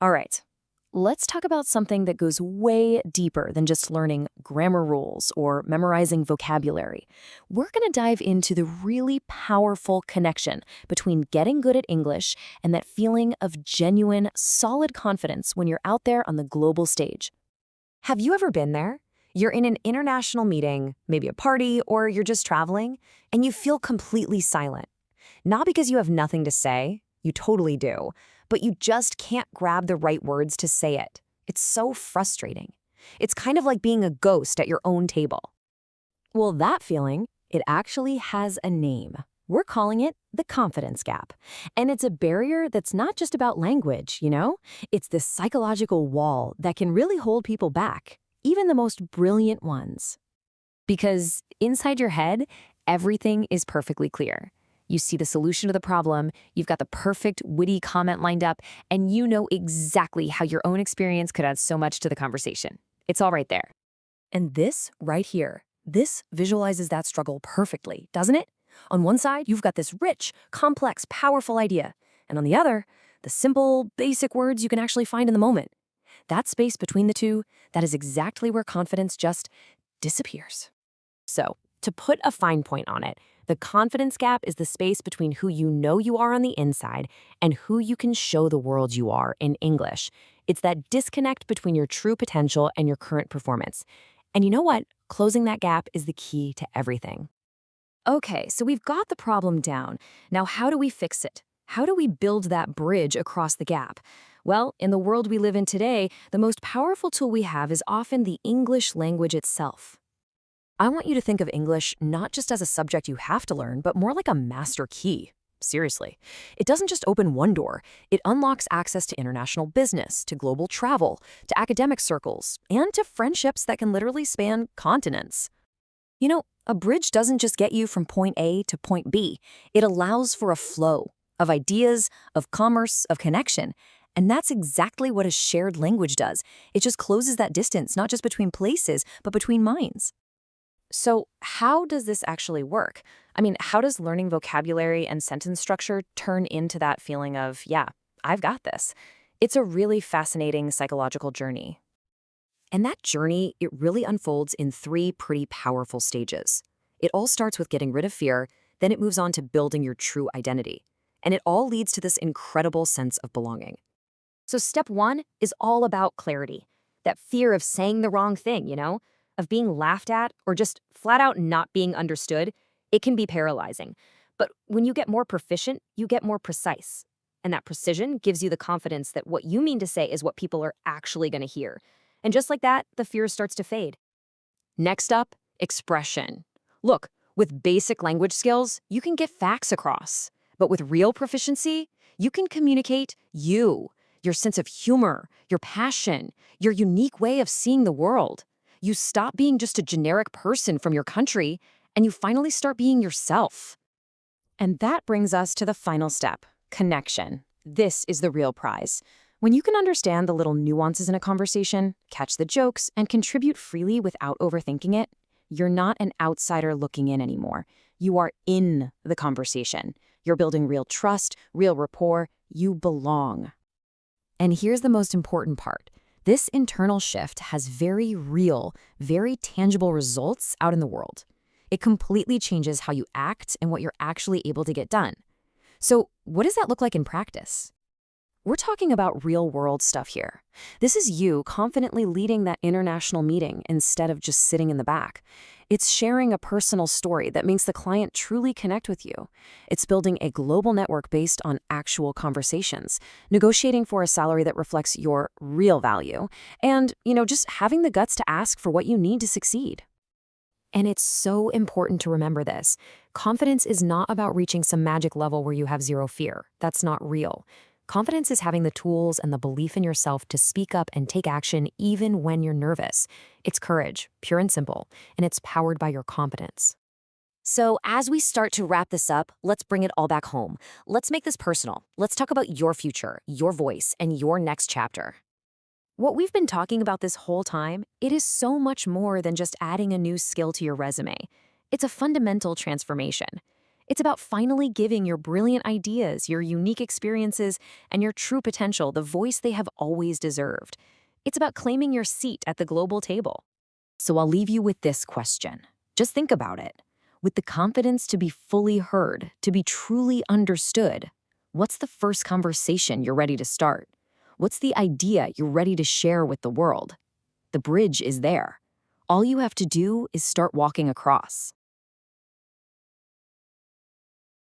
All right, let's talk about something that goes way deeper than just learning grammar rules or memorizing vocabulary. We're going to dive into the really powerful connection between getting good at English and that feeling of genuine, solid confidence when you're out there on the global stage. Have you ever been there? You're in an international meeting, maybe a party, or you're just traveling, and you feel completely silent. Not because you have nothing to say, you totally do, but you just can't grab the right words to say it. It's so frustrating. It's kind of like being a ghost at your own table. Well, that feeling, it actually has a name. We're calling it the confidence gap. And it's a barrier that's not just about language, you know? It's this psychological wall that can really hold people back, even the most brilliant ones. Because inside your head, everything is perfectly clear. You see the solution to the problem, you've got the perfect witty comment lined up, and you know exactly how your own experience could add so much to the conversation. It's all right there. And this right here, this visualizes that struggle perfectly, doesn't it? On one side, you've got this rich, complex, powerful idea. And on the other, the simple, basic words you can actually find in the moment. That space between the two, that is exactly where confidence just disappears. So, to put a fine point on it, the confidence gap is the space between who you know you are on the inside and who you can show the world you are in English. It's that disconnect between your true potential and your current performance. And you know what? Closing that gap is the key to everything. Okay, so we've got the problem down. Now, how do we fix it? How do we build that bridge across the gap? Well, in the world we live in today, the most powerful tool we have is often the English language itself. I want you to think of English not just as a subject you have to learn, but more like a master key. Seriously. It doesn't just open one door. It unlocks access to international business, to global travel, to academic circles, and to friendships that can literally span continents. You know, a bridge doesn't just get you from point A to point B. It allows for a flow of ideas, of commerce, of connection. And that's exactly what a shared language does. It just closes that distance, not just between places, but between minds. So how does this actually work? I mean, how does learning vocabulary and sentence structure turn into that feeling of, yeah, I've got this? It's a really fascinating psychological journey. And that journey, it really unfolds in three pretty powerful stages. It all starts with getting rid of fear, then it moves on to building your true identity. And it all leads to this incredible sense of belonging. So step one is all about clarity. That fear of saying the wrong thing, you know? Of being laughed at or just flat out not being understood, it can be paralyzing. But when you get more proficient, you get more precise. And that precision gives you the confidence that what you mean to say is what people are actually going to hear. And just like that, the fear starts to fade. Next up, expression. Look, with basic language skills, you can get facts across. But with real proficiency, you can communicate you, your sense of humor, your passion, your unique way of seeing the world. You stop being just a generic person from your country, and you finally start being yourself. And that brings us to the final step, connection. This is the real prize. When you can understand the little nuances in a conversation, catch the jokes, and contribute freely without overthinking it, you're not an outsider looking in anymore. You are in the conversation. You're building real trust, real rapport. You belong. And here's the most important part. This internal shift has very real, very tangible results out in the world. It completely changes how you act and what you're actually able to get done. So, what does that look like in practice? We're talking about real-world stuff here. This is you confidently leading that international meeting instead of just sitting in the back. It's sharing a personal story that makes the client truly connect with you. It's building a global network based on actual conversations, negotiating for a salary that reflects your real value, and, just having the guts to ask for what you need to succeed. And it's so important to remember this. Confidence is not about reaching some magic level where you have zero fear. That's not real. Confidence is having the tools and the belief in yourself to speak up and take action even when you're nervous. It's courage, pure and simple, and it's powered by your competence. So as we start to wrap this up, let's bring it all back home. Let's make this personal. Let's talk about your future, your voice, and your next chapter. What we've been talking about this whole time, it is so much more than just adding a new skill to your resume. It's a fundamental transformation. It's about finally giving your brilliant ideas, your unique experiences, and your true potential the voice they have always deserved. It's about claiming your seat at the global table. So I'll leave you with this question. Just think about it. With the confidence to be fully heard, to be truly understood, what's the first conversation you're ready to start? What's the idea you're ready to share with the world? The bridge is there. All you have to do is start walking across.